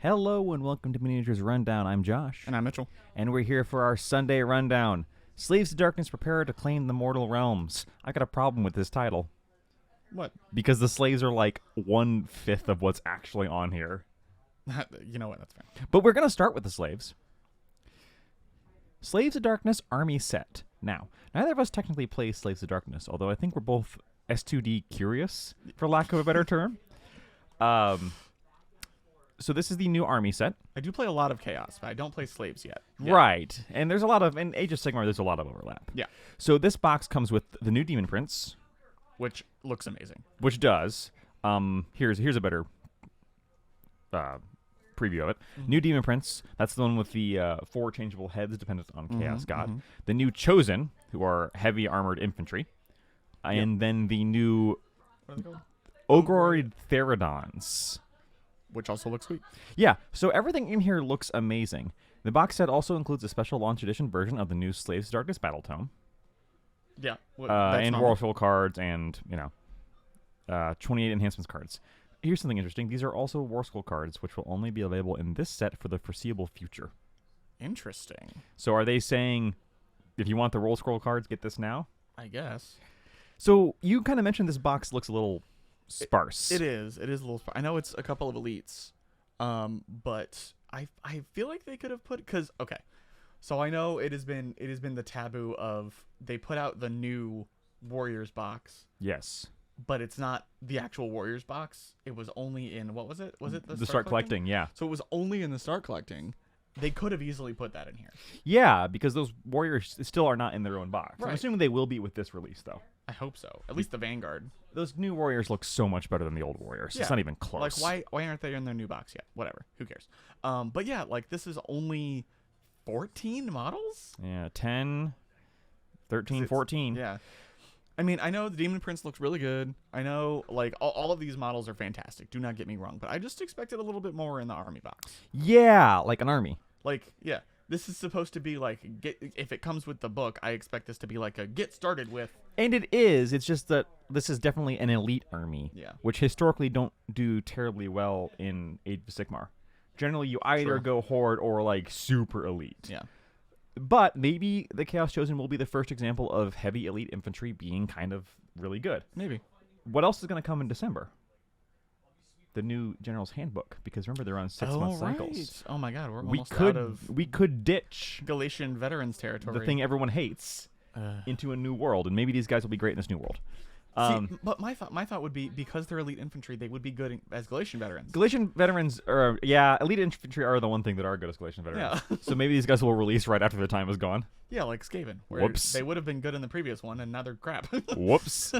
Hello and welcome to Miniatures Rundown. I'm Josh. And I'm Mitchell. And we're here for our Sunday rundown. Slaves to Darkness prepare to claim the mortal realms. I got a problem with this title. What? Because the slaves are like 1/5 of what's actually on here. You know what? That's fair. But we're going to start with the slaves. Slaves to Darkness army set. Now, neither of us technically play Slaves to Darkness, although I think we're both S2D curious, for lack of a better term. So this is the new army set. I do play a lot of Chaos, but I don't play Slaves yet. Right. And there's a lot of, in Age of Sigmar, there's a lot of overlap. Yeah. So this box comes with the new Demon Prince. Which looks amazing. Which does. Here's a better preview of it. Mm-hmm. New Demon Prince. That's the one with the 4 changeable heads dependent on Chaos God. Mm-hmm. The new Chosen, who are heavy armored infantry. And then the new What are they called? Ogor Theridons. Which also looks sweet. Yeah, so everything in here looks amazing. The box set also includes a special launch edition version of the new Slaves to Darkness Battle Tome. Yeah. And War Scroll cards and, 28 enhancements cards. Here's something interesting. These are also War Scroll cards, which will only be available in this set for the foreseeable future. Interesting. So are they saying, if you want the Roll Scroll cards, get this now? I guess. So you kind of mentioned this box looks a little sparse. It is. It is a little sparse. I know it's a couple of elites, but I feel like they could have put, because okay, so I know it has been the taboo of they put out the new Warriors box. Yes. But it's not the actual Warriors box. It was only in, what was it? Was it the Start Collecting? Yeah. So it was only in the Start Collecting. They could have easily put that in here. Yeah, because those Warriors still are not in their own box. Right. I'm assuming they will be with this release, though. I hope so. At least the Vanguard. Those new Warriors look so much better than the old Warriors. Yeah. It's not even close. Like, why aren't they in their new box yet? Whatever. Who cares? But yeah, like, this is only 14 models? Yeah, 10, 13, 14. Yeah. I mean, I know the Demon Prince looks really good. I know, like, all of these models are fantastic. Do not get me wrong. But I just expected a little bit more in the army box. Yeah, like an army. Like, yeah. This is supposed to be like, if it comes with the book, I expect this to be like a get started with. And it is. It's just that this is definitely an elite army. Yeah. Which historically don't do terribly well in Age of Sigmar. Generally, you either go Horde or, like, super elite. Yeah. But maybe the Chaos Chosen will be the first example of heavy elite infantry being kind of really good. Maybe. What else is going to come in December? The new General's Handbook, because remember they're on 6-month cycles. Oh my God, we're We almost out of could ditch Galatian veterans territory. the thing everyone hates into a new world, and maybe these guys will be great in this new world. See, but my thought would be, because they're elite infantry, they would be good as Galatian veterans. Galatian veterans are, elite infantry are the one thing that are good as Galatian veterans. Yeah. So maybe these guys will release right after their time is gone. Yeah, like Skaven. Where Whoops. They would have been good in the previous one, and now they're crap. Whoops.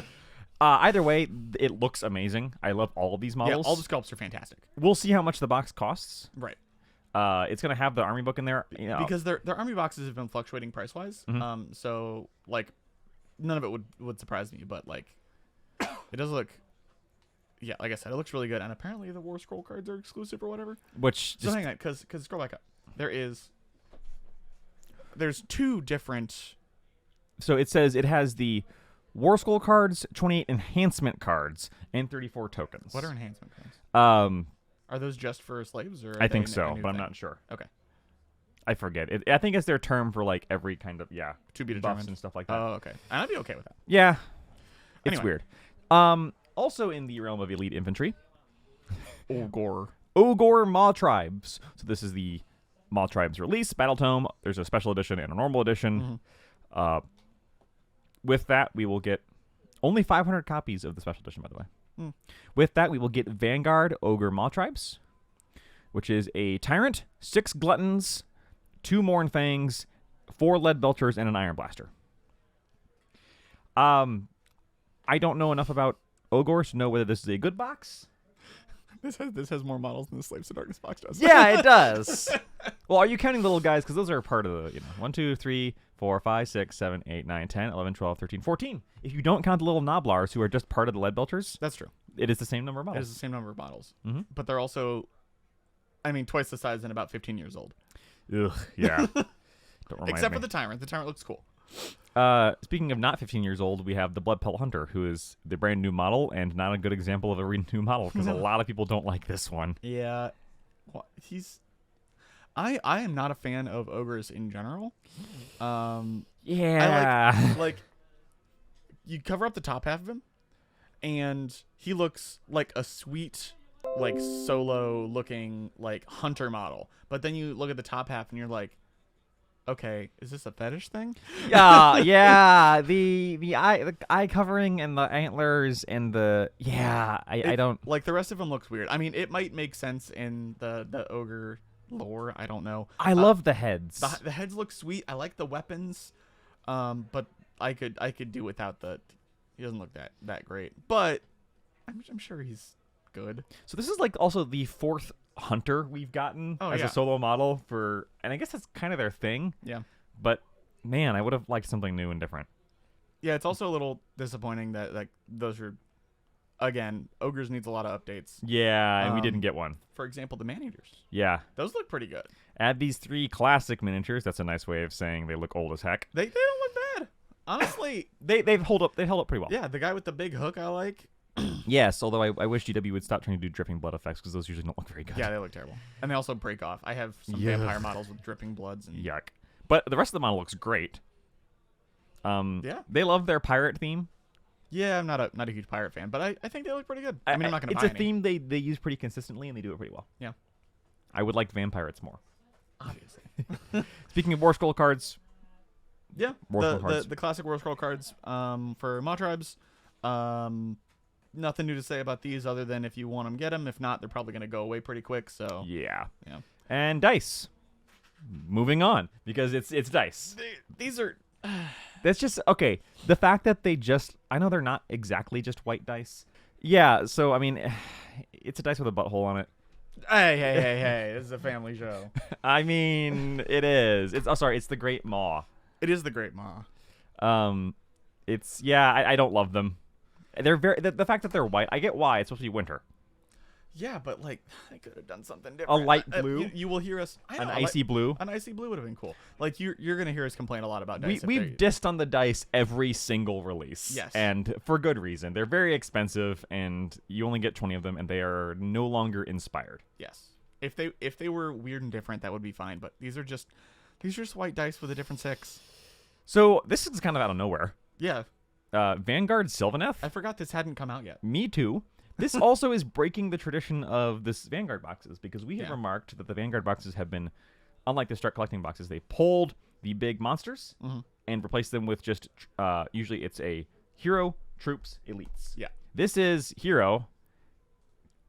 Either way, it looks amazing. I love all of these models. Yeah, all the sculpts are fantastic. We'll see how much the box costs. Right. It's going to have the army book in there. Because their army boxes have been fluctuating price-wise. Mm-hmm. So, like, none of it would surprise me, but, like, it does look... Yeah, like I said, it looks really good. And apparently the War Scroll cards are exclusive or whatever. So hang on, because scroll back up. There's 2 different... So it says it has the War Scroll cards, 28 enhancement cards, and 34 tokens. What are enhancement cards? Are those just for slaves? Or I think so, but I'm not sure. Okay. I forget. I think it's their term for, like, every kind of, to be buffs determined. and stuff like that. Oh, okay. And I'd be okay with that. Yeah. It's Anyway. weird. Also in the realm of elite infantry, Ogor Mawtribes. So this is the Mawtribes release, Battle Tome. There's a special edition and a normal edition. Mm-hmm. With that, we will get only 500 copies of the special edition, by the way. Mm. With that, we will get Vanguard Ogre Mawtribes, which is a Tyrant, 6 Gluttons, 2 Morn Fangs, 4 Lead Belchers, and an Iron Blaster. I don't know enough about Ogor to know whether this is a good box. This has more models than the Slaves to Darkness box does. Yeah, it does. Well, are you counting little guys? Because those are part of the, 1, 2, 3, 4, 5, 6, 7, 8, 9, 10, 11, 12, 13, 14. If you don't count the little Noblars who are just part of the Lead Belchers, That's true. it is the same number of It models. is the same number of models. Mm-hmm. But they're also, twice the size and about 15 years old. Ugh, yeah. Don't remind Except me. for the Tyrant. The Tyrant looks cool. Speaking of not 15 years old, we have the Blood Pelt Hunter, who is the brand new model and not a good example of a new model because a lot of people don't like this one. Yeah. he's. I am not a fan of ogres in general. Yeah. I like you cover up the top half of him, and he looks like a sweet, like solo looking like hunter model. But then you look at the top half and you're like, okay, is this a fetish thing? Yeah. The eye covering and the antlers and I don't like the rest of him looks weird. I mean, it might make sense in the ogre lore. I don't know. I love the heads. The heads look sweet. I like the weapons, but I could do without the. He doesn't look that great, but I'm sure he's good. So this is like also the fourth hunter we've gotten as a solo model for, and I guess that's kind of their thing. Yeah. But man, I would have liked something new and different. Yeah, it's also a little disappointing that like those are, again, ogres needs a lot of updates. Yeah, and we didn't get one. For example, the man-eaters. Yeah. Those look pretty good. Add these 3 classic miniatures. That's a nice way of saying they look old as heck. They don't look bad. Honestly, they've held up pretty well. Yeah, the guy with the big hook I like. Yes, although I wish GW would stop trying to do dripping blood effects because those usually don't look very good. Yeah, they look terrible. And they also break off. I have some vampire models with dripping bloods. And yuck. But the rest of the model looks great. Yeah. They love their pirate theme. Yeah, I'm not a huge pirate fan, but I think they look pretty good. I mean, I'm not going to buy It's a theme they use pretty consistently, and they do it pretty well. Yeah. I would like vampires more. Obviously. Speaking of War Scroll cards. Yeah, cards. the classic War Scroll cards for Mawtribes. Nothing new to say about these other than if you want them, get them. If not, they're probably going to go away pretty quick. So Yeah. Yeah. And dice. Moving on, because it's dice. These are... That's just, okay, the fact that I know they're not exactly just white dice. Yeah, so, I mean, it's a dice with a butthole on it. Hey, this is a family show. I mean, it is. It's the Great Maw. It is the Great Maw. I don't love them. They're the fact that they're white, I get why. It's supposed to be winter. Yeah, but like I could have done something different. A light blue. You will hear us. An icy blue. An icy blue would have been cool. Like you're gonna hear us complain a lot about dice. We've dissed on the dice every single release. Yes. And for good reason. They're very expensive, and you only get 20 of them, and they are no longer inspired. Yes. If they were weird and different, that would be fine. But these are just white dice with a different 6. So this is kind of out of nowhere. Yeah. Vanguard Sylvaneth. I forgot this hadn't come out yet. Me too. This also is breaking the tradition of this Vanguard boxes, because we have remarked that the Vanguard boxes have been, unlike the Start Collecting boxes, they pulled the big monsters and replaced them with just, usually it's a hero, troops, elites. Yeah. This is hero,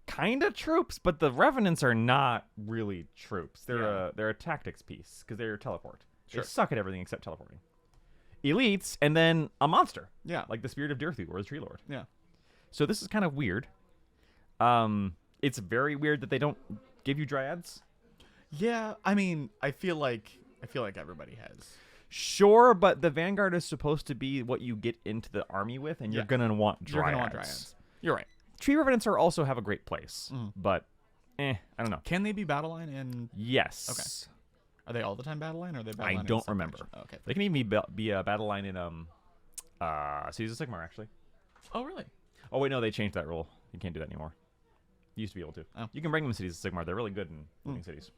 kind of troops, but the Revenants are not really troops. They're a tactics piece, because they're teleport. Sure. They suck at everything except teleporting. Elites, and then a monster. Yeah. Like the Spirit of Dirthu or the Tree Lord. Yeah. So this is kind of weird. It's very weird that they don't give you dryads. Yeah, I mean, I feel like everybody has. Sure, but the Vanguard is supposed to be what you get into the army with, and you're gonna want dryads. You're gonna want dryads. You're right. Tree Revenants also have a great place, but I don't know. Can they be battle line and? Yes. Okay. Are they all the time battle line, or are they battle line? I don't remember. Oh, okay. They can even be a battle line in Cities of Sigmar, actually. Oh, really? Oh wait, no, they changed that rule. You can't do that anymore. You used to be able to. Oh. You can bring them in Cities of Sigmar. They're really good in moving cities.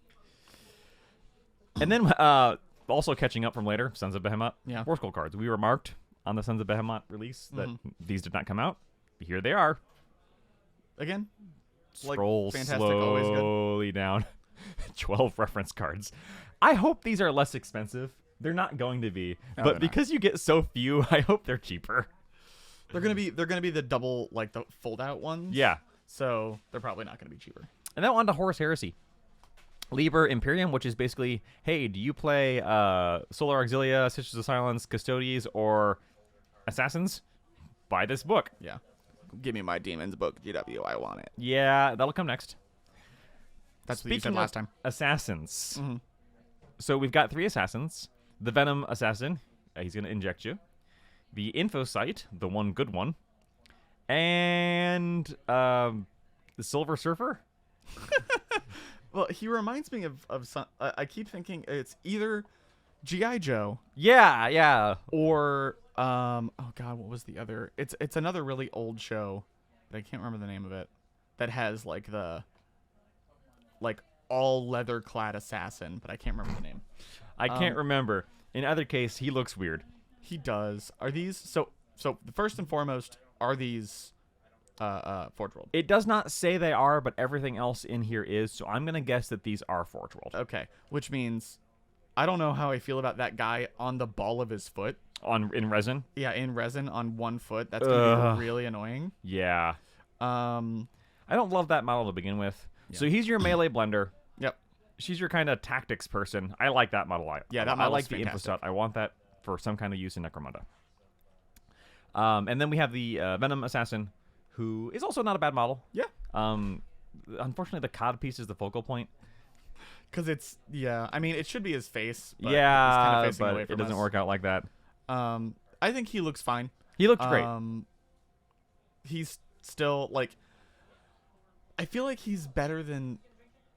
And then also catching up from later, Sons of Behemoth. Yeah. War Scroll cards. We remarked on the Sons of Behemoth release that these did not come out. Here they are. Again, Scroll fantastic, always good. slowly down. 12 reference cards. I hope these are less expensive. They're not going to be, but because you get so few, I hope they're cheaper. They're gonna be the double, like the fold out ones. Yeah. So they're probably not gonna be cheaper. And then on to Horus Heresy. Liber Imperium, which is basically, hey, do you play Solar Auxilia, Sisters of Silence, Custodes, or Assassins? Buy this book. Yeah. Give me my Demons book, GW. I want it. Yeah, that'll come next. That's what you said last time. Assassins. So we've got 3 assassins. The Venom Assassin. He's going to inject you. The Infosite, the one good one. And the Silver Surfer. Well, he reminds me of some. I keep thinking it's either G.I. Joe. Yeah. Or oh god, what was the other? It's another really old show, but I can't remember the name of it. That has like all leather clad assassin, but I can't remember the name. I can't remember. In either case, he looks weird. He does. Are these so? First and foremost, are these Forge World? It does not say they are, but everything else in here is. So I'm gonna guess that these are Forge World. Okay, which means I don't know how I feel about that guy on the ball of his foot. In resin. Yeah, in resin on one foot. That's gonna be really annoying. Yeah. I don't love that model to begin with. Yeah. So he's your melee blender. Yep. She's your kind of tactics person. I like that model. Yeah, that I like the info set. I want that for some kind of use in Necromunda. And then we have the Venom Assassin, who is also not a bad model. Yeah. Unfortunately, the cod piece is the focal point. Because it's, I mean, it should be his face. But yeah, it's kind of facing but away from it doesn't work out like that. I think he looks fine. He looked great. He's still, like, I feel like he's better than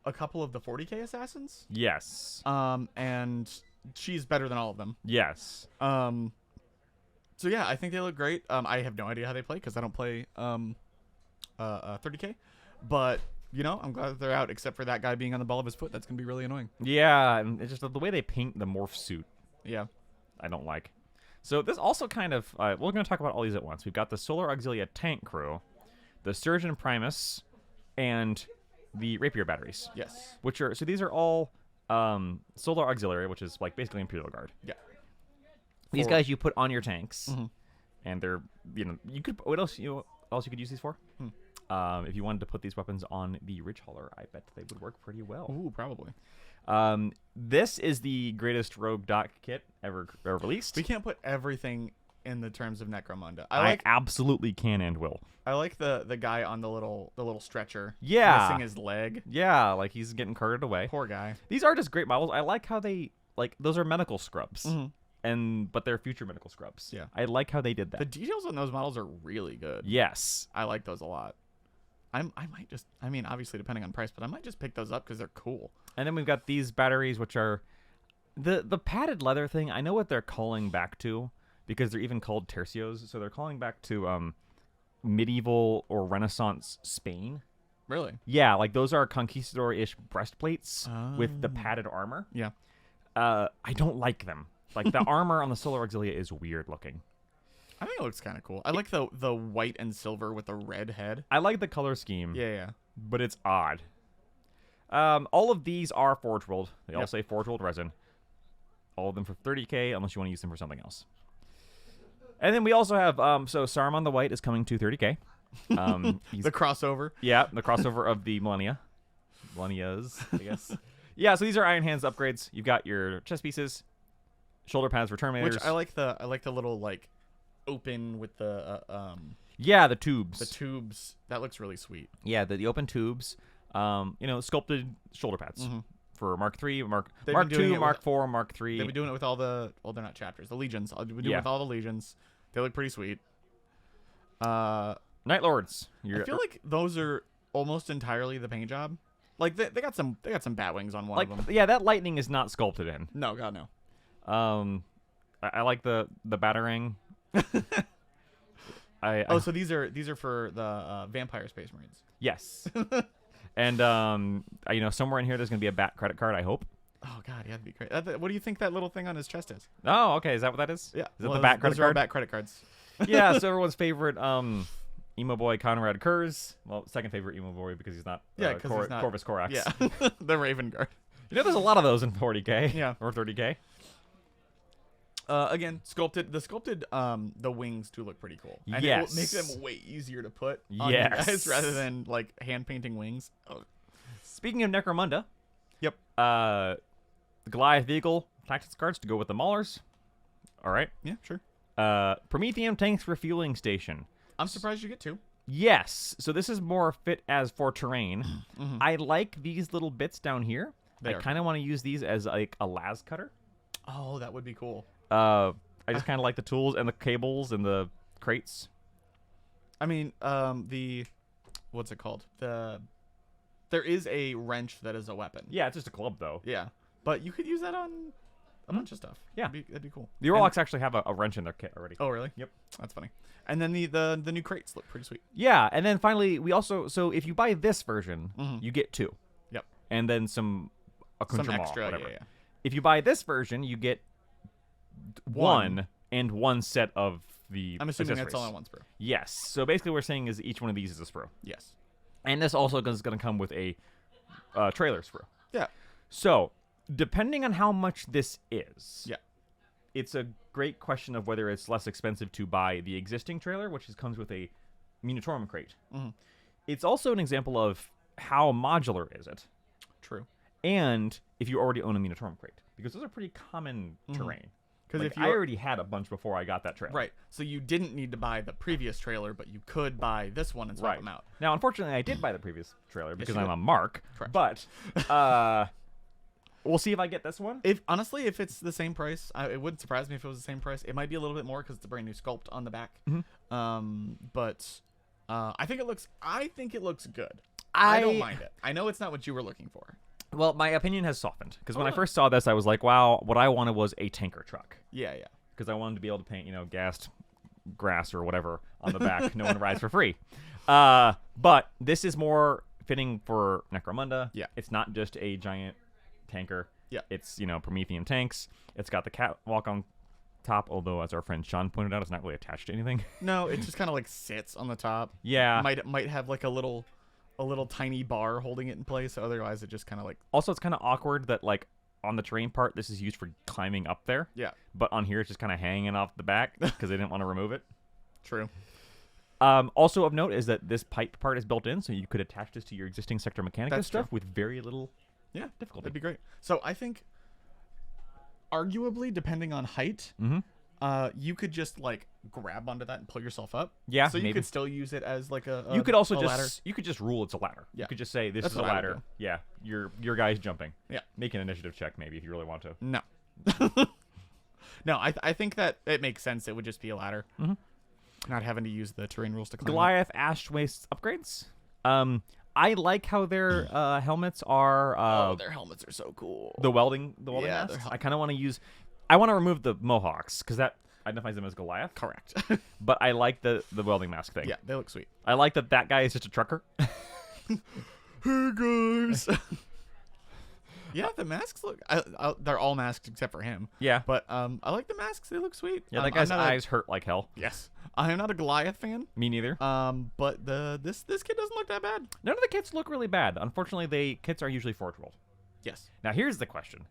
a couple of the 40k assassins. Yes. And she's better than all of them. Yes. So yeah, I think they look great. I have no idea how they play because I don't play 30k, but I'm glad that they're out. Except for that guy being on the ball of his foot, that's gonna be really annoying. Yeah, and it's just the way they paint the morph suit. Yeah, I don't like. So this also kind of we're gonna talk about all these at once. We've got the Solar Auxilia tank crew, the Surgeon Primus, and the Rapier batteries. Yes. These are all Solar Auxiliary, which is like basically Imperial Guard. Yeah. These guys you put on your tanks, and they're you could what else you could use these for? If you wanted to put these weapons on the Ridge Hauler, I bet they would work pretty well. Ooh, probably. This is the greatest rogue dock kit ever released. We can't put everything in the terms of Necromunda. I absolutely can and will. I like the guy on the little stretcher. Yeah. Missing his leg. Yeah, like he's getting carted away. Poor guy. These are just great models. I like how they those are medical scrubs. But they're future medical scrubs. Yeah. I like how they did that. The details on those models are really good. Yes. I like those a lot. I might just, I mean, obviously depending on price, but I might just pick those up because they're cool. And then we've got these batteries, which are the padded leather thing. I know what they're calling back to because they're even called tercios. So they're calling back to medieval or Renaissance Spain. Really? Yeah, like those are conquistador-ish breastplates with the padded armor. Yeah. I don't like them. Like the armor on the Solar Auxilia is weird looking. I think it looks kind of cool. I like the white and silver with the red head. I like the color scheme. Yeah. But it's odd. All of these are Forge World. They all say Forge World resin. All of them for 30k, unless you want to use them for something else. And then we also have so Saruman the White is coming to 30k. The crossover. Yeah, the crossover of the Millennias, I guess. Yeah, so these are Iron Hands upgrades. You've got your chest pieces, shoulder pads for Terminators. Which I like the little like open with the the tubes. The tubes. That looks really sweet. Yeah, the open tubes. Sculpted shoulder pads for Mark 3, Mark 2, Mark 4, Mark 3. They've been doing it with all the they're not chapters, the legions. They've been doing it with all the legions. They look pretty sweet. Night Lords. I feel like those are almost entirely the paint job. Like they got some bat wings on one of them. Yeah, that lightning is not sculpted in. No, God no. I like the batarang. So these are for the Vampire Space Marines. Yes. And somewhere in here there's gonna be a bat credit card. I hope. Oh God, yeah, that'd be great. What do you think that little thing on his chest is? Oh, okay. Is that what that is? Yeah. Is it the bat credit card? Bat credit cards. Yeah. So everyone's favorite emo boy Conrad Kurz. Well, second favorite emo boy because he's not. Yeah, because he's not Corvus Corax. Yeah. The Raven Guard. There's a lot of those in 40k. Yeah. Or 30k. Again, sculpted. The wings do look pretty cool. And yes. it will make them way easier to put on you guys rather than like hand painting wings. Oh. Speaking of Necromunda. Yep. The Goliath vehicle tactics cards to go with the Maulers. All right. Yeah, sure. Prometheum tanks refueling station. I'm surprised you get two. Yes. So this is more fit as for terrain. I like these little bits down here. I kind of want to use these as like a las cutter. Oh, that would be cool. I just kind of like the tools and the cables and the crates. I mean, what's it called? There is a wrench that is a weapon. Yeah, it's just a club though. Yeah, but you could use that on a bunch of stuff. Yeah, that'd be cool. The Orlocks actually have a wrench in their kit already. Oh, really? Yep. That's funny. And then the new crates look pretty sweet. Yeah, and then finally we also if you buy this version, you get two. Yep. and then some accoutrement, extra, whatever. yeah. If you buy this version, you get one and one set of the I'm assuming accessories. that's all in one sprue. Yes. So basically what we're saying is each one of these is a sprue. Yes. And this also is going to come with a trailer sprue. Yeah. So, depending on how much this is, yeah, it's a great question of whether it's less expensive to buy the existing trailer, which comes with a Munitorum crate. Mm-hmm. It's also an example of how modular is it. True. And if you already own a Munitorum crate, because those are pretty common terrain. Because if I already had a bunch before I got that trailer. Right. So you didn't need to buy the previous trailer, but you could buy this one and swap them out. Now, unfortunately, I did buy the previous trailer because you I'm did. a mark. Correct. But we'll see if I get this one. If it's the same price, it wouldn't surprise me if it was the same price. It might be a little bit more because it's a brand new sculpt on the back. But I think it looks good. I don't mind it. I know it's not what you were looking for. Well, my opinion has softened because when I first saw this, I was like, "Wow, what I wanted was a tanker truck." Yeah. Because I wanted to be able to paint, gassed grass or whatever on the back. No one rides for free. But this is more fitting for Necromunda. Yeah. It's not just a giant tanker. Yeah. It's Promethean tanks. It's got the catwalk on top, although as our friend Sean pointed out, it's not really attached to anything. No, it just kind of like sits on the top. Yeah. Might have like a little tiny bar holding it in place. Otherwise, it just kind of like. Also, it's kind of awkward that like on the terrain part, this is used for climbing up there. Yeah. But on here, it's just kind of hanging off the back because they didn't want to remove it. True. Also of note is that this pipe part is built in, so you could attach this to your existing Sector Mechanica That's stuff true. with very little difficulty. That'd be great. So I think, arguably, depending on height, you could just like grab onto that and pull yourself up. Yeah, So you maybe. could still use it as like a You could also ladder. you could just rule it's a ladder. Yeah. You could just say this That's is a what I would ladder. do. Yeah, your guy's jumping. Yeah. Make an initiative check maybe if you really want to. No. No, I think that it makes sense. It would just be a ladder. Not having to use the terrain rules to climb. Goliath Ash Waste upgrades. I like how their helmets are. Their helmets are so cool. The welding Yeah, masks. they're I kind of want to use. I want to remove the mohawks because that identifies them as Goliath. Correct. But I like the welding mask thing. Yeah, they look sweet. I like that guy is just a trucker. Hey guys. Yeah, the masks look. They're all masked except for him. Yeah. But I like the masks. They look sweet. Yeah, that guy's eyes hurt like hell. Yes. I am not a Goliath fan. Me neither. But this kid doesn't look that bad. None of the kits look really bad. Unfortunately, kits are usually forge rolled. Yes. Now here's the question: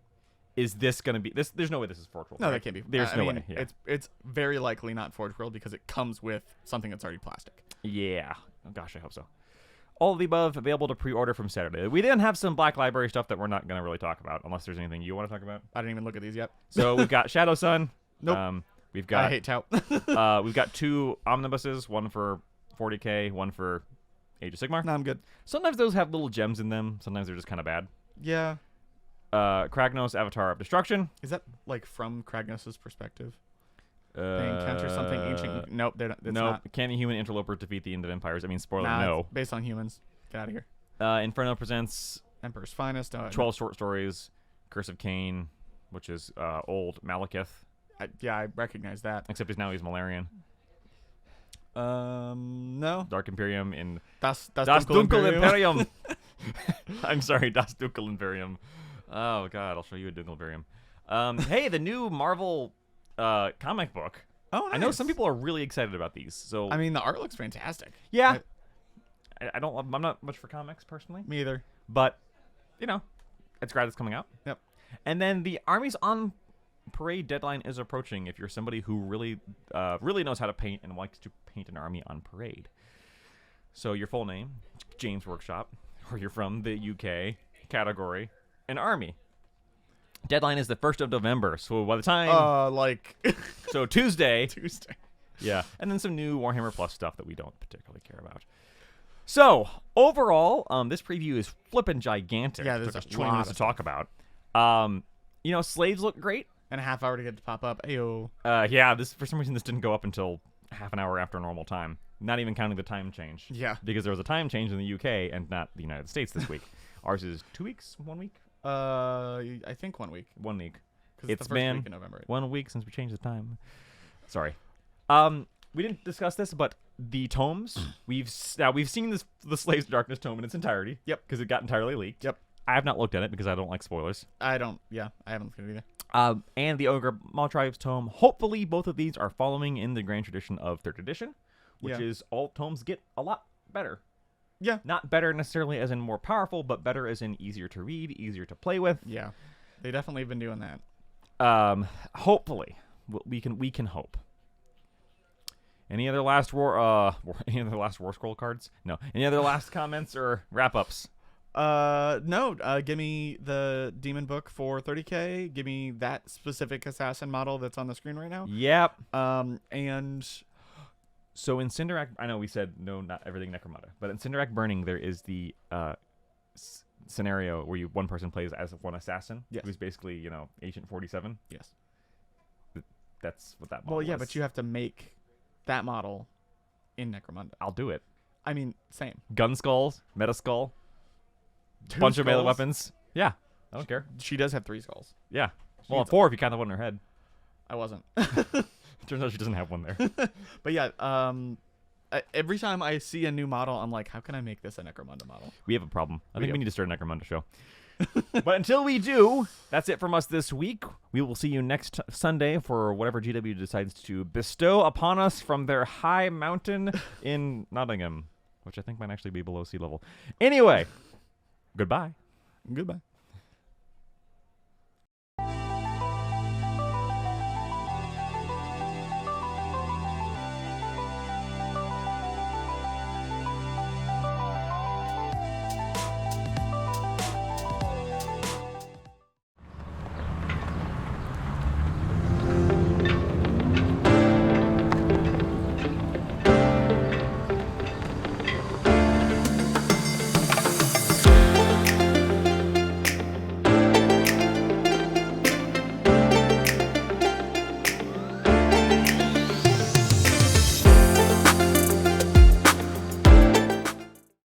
is this going to be this? There's no way this is forge rolled. No, right? that can't be. There's I no mean, way. Yeah. It's very likely not Forge World because it comes with something that's already plastic. Yeah. Oh, gosh, I hope so. All of the above available to pre-order from Saturday. We then have some Black Library stuff that we're not going to really talk about unless there's anything you want to talk about. I didn't even look at these yet. So we've got Shadow Sun. Nope. We've got. I hate Tout. We've got 2 omnibuses, one for 40K, one for Age of Sigmar. No, I'm good. Sometimes those have little gems in them. Sometimes they're just kind of bad. Yeah. Kragnos, Avatar of Destruction. Is that like from Kragnos' perspective? They encounter something ancient. Nope, they're not. It's Nope. not. Can the human interlopers defeat the end of empires? I mean, spoiler, Nah, no. it's based on humans. Get out of here. Inferno presents Emperor's Finest. 12 short stories. Curse of Cain, which is old Malekith. I recognize that. Except now he's Malarian. No. Dark Imperium in Das Dunkel Imperium. I'm sorry, Das Dunkel Imperium. Oh god, I'll show you a Dunkel Imperium. Hey, the new Marvel comic book. Oh, nice. I know some people are really excited about these. So I mean, the art looks fantastic. yeah, I'm not much for comics personally, Me either. but it's glad it's coming out. Yep. And then the Armies on Parade deadline is approaching. If you're somebody who really knows how to paint and likes to paint an army on parade, so your full name, James Workshop, or you're from the UK, category, an army. Deadline is the 1st of November. So by the time, so Tuesday. Tuesday. Yeah, and then some new Warhammer Plus stuff that we don't particularly care about. So overall, this preview is flipping gigantic. Yeah, It there's took us a 20 lot minutes of to talk about. Slaves look great. And a half hour to get to pop up. Ayo. Yeah, this for some reason this didn't go up until half an hour after normal time. Not even counting the time change. Yeah. Because there was a time change in the UK and not the United States this week. Ours is 2 weeks, 1 week. I think 1 week. 1 week. Because It's the first been week in November. 1 week since we changed the time. Sorry. We didn't discuss this, but the tomes we've seen the Slaves of Darkness tome in its entirety. Yep. Because it got entirely leaked. Yep. I have not looked at it because I don't like spoilers. I haven't looked at it either. And the Ogre Mawtribes tome. Hopefully, both of these are following in the grand tradition of 3rd edition, which is all tomes get a lot better. Yeah. Not better necessarily as in more powerful, but better as in easier to read, easier to play with. Yeah. They definitely have been doing that. Hopefully, we can hope. Any other last war scroll cards? No. Any other last comments or wrap ups? No. Give me the demon book for 30K. Give me that specific assassin model that's on the screen right now. Yep. And so in Cinderac, I know we said no, not everything Necromunda, but in Cinderac Burning, there is the scenario where one person plays as one assassin, who's basically Agent 47. Yes. That's what that model Well, yeah, was. but you have to make that model in Necromunda. I'll do it. I mean, same. Gun skulls, meta skull, Two bunch of melee skulls? weapons. Yeah, I don't care. She does have 3 skulls. Yeah. Well, needs 4 if you count the one in her head. I wasn't. Turns out she doesn't have one there. But yeah, every time I see a new model, I'm like, how can I make this a Necromunda model? We have a problem. I We think do. we need to start a Necromunda show. But until we do, that's it from us this week. We will see you next Sunday for whatever GW decides to bestow upon us from their high mountain in Nottingham, which I think might actually be below sea level. Anyway, goodbye. Goodbye.